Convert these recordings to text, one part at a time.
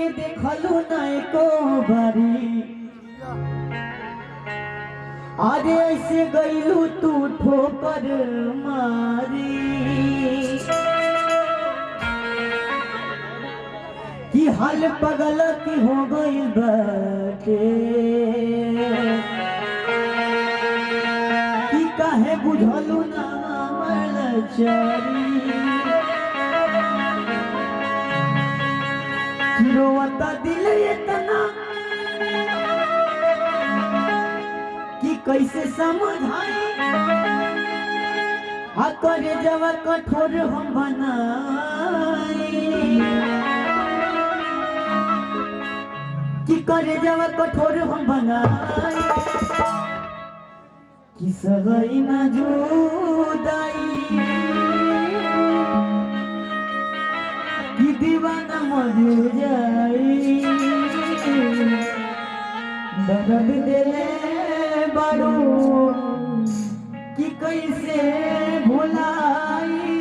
के देखलू नहीं को बारी आगे ऐसे गईलू तू ठोकर मारी कि हाल पगल की हो गई बाटे कि काहे बुझलू ना मरल चारी रोवता दिल इतना कि कैसे समझाई करे जब कठोर हम बनाई कि करे जब कठोर हम बनाई कि सगाई ना जुदाई कि दीवाना मर जाई दर्द दिले बारू कि कैसे भुलाई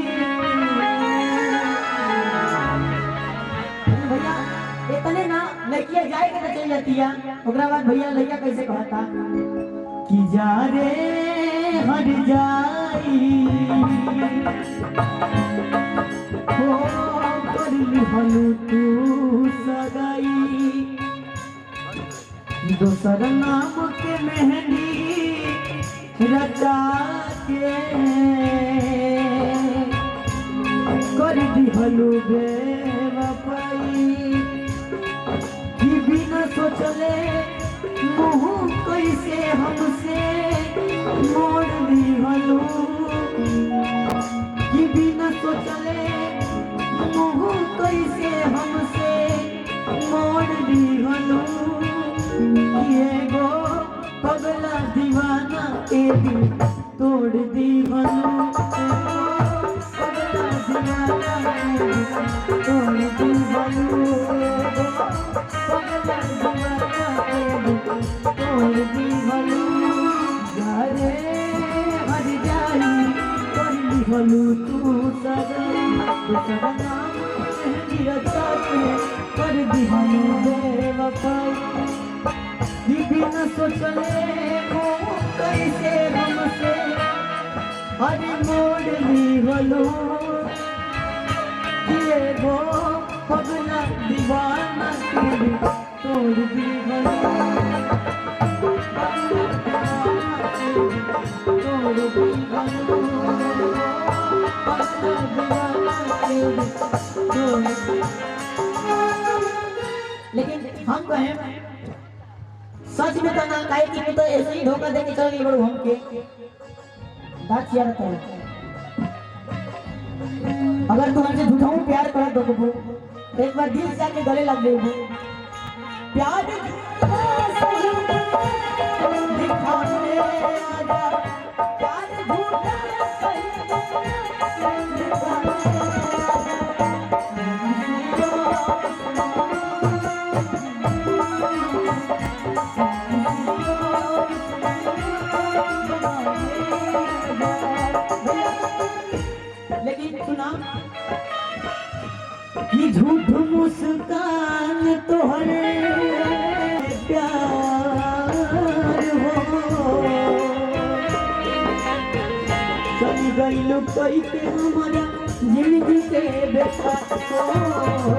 भैया इतने ना लड़कियां जाए के चल जाती है ओकरा बाद भैया लड़का कैसे कहता कि जा रे हट जाई हो कर लिहलू तू सगाई दोसर नाम के मेहंदी रचा के कर दिहलू बेवफाई कि बिना सोचले मुँह कैसे हमसे मोड़ दिहलू कि बिना सोचले मुँह कैसे हमसे मोड़ दिहलू एगो पगला दीवाना के दिल तोड़ दीवानू पगला दीवाना के दिल तोड़ दीवानू पगला दीवाना के दिल तोड़ दीवानू जारे हर जाई कर दीवानू तू सगाई दूसरा नाम मेहंदी रचा के कर दीवानू बेवफाई बिना सोचले वो कैसे हमसे हरी मोड़ ली ये वो पगला दीवाना के तोड़ दी तोड़ दी पगला दीवाना के तोड़। लेकिन हम कहें सच में तो ना काहे कि तो ऐसे ही धोखा देके चल गई बड़ू हमके बात याद है अगर तू हमसे झूठा प्यार कर दो तो एक बार दिल से आके गले लग गई हो प्यार दिखाने आजा प्यार झूठा कि झूठ मुस्कान तोहरे प्यार हो चल गई कोई के हमारा जिंदगी के बेकार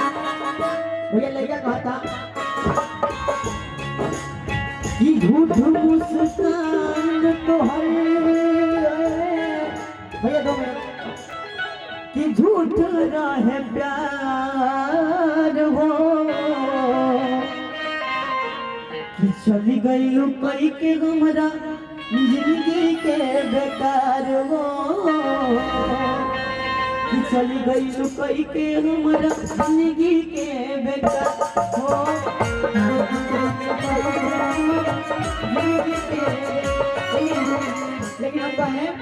भैया लड़का कहता कि झूठ मुस्कान तोहरे भैया 2 मिनट कि झूठ रहे प्यार हो कि चली गई कई के हमरा जिंदगी के बेकार हो कि चली गई कई के हमरा जिंदगी के बेकार हो लेकिन हम कहें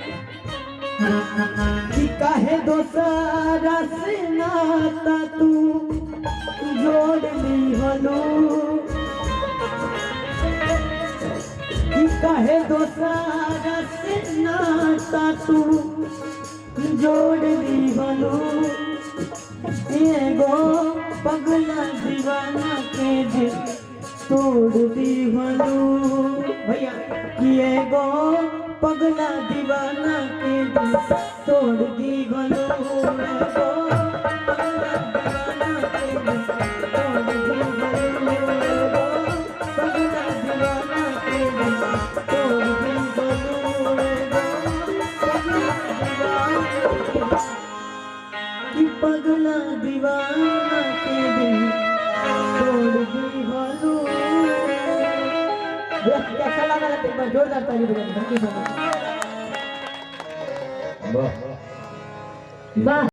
कि काहे दोसरा से नाता तू जोड़ ली हलो कि कहे दोसारा से नाता तू जोड़ दी भलू एगो पगला दीवाना के दिल तोड़ दी भलू भैया कि एगो पगला दीवाना के दिल तोड़ दी भलू एगो पगला दीवाना के दिल तोड़ दी भलू एगो पगला दीवाना के दिल तोड़ दी भलू एगो पगला दीवाना कि पगला दीवाना के दिल तोड़ दी भलू। कैसा लगा एक बार जोरदार ताली बजाइए। वाह।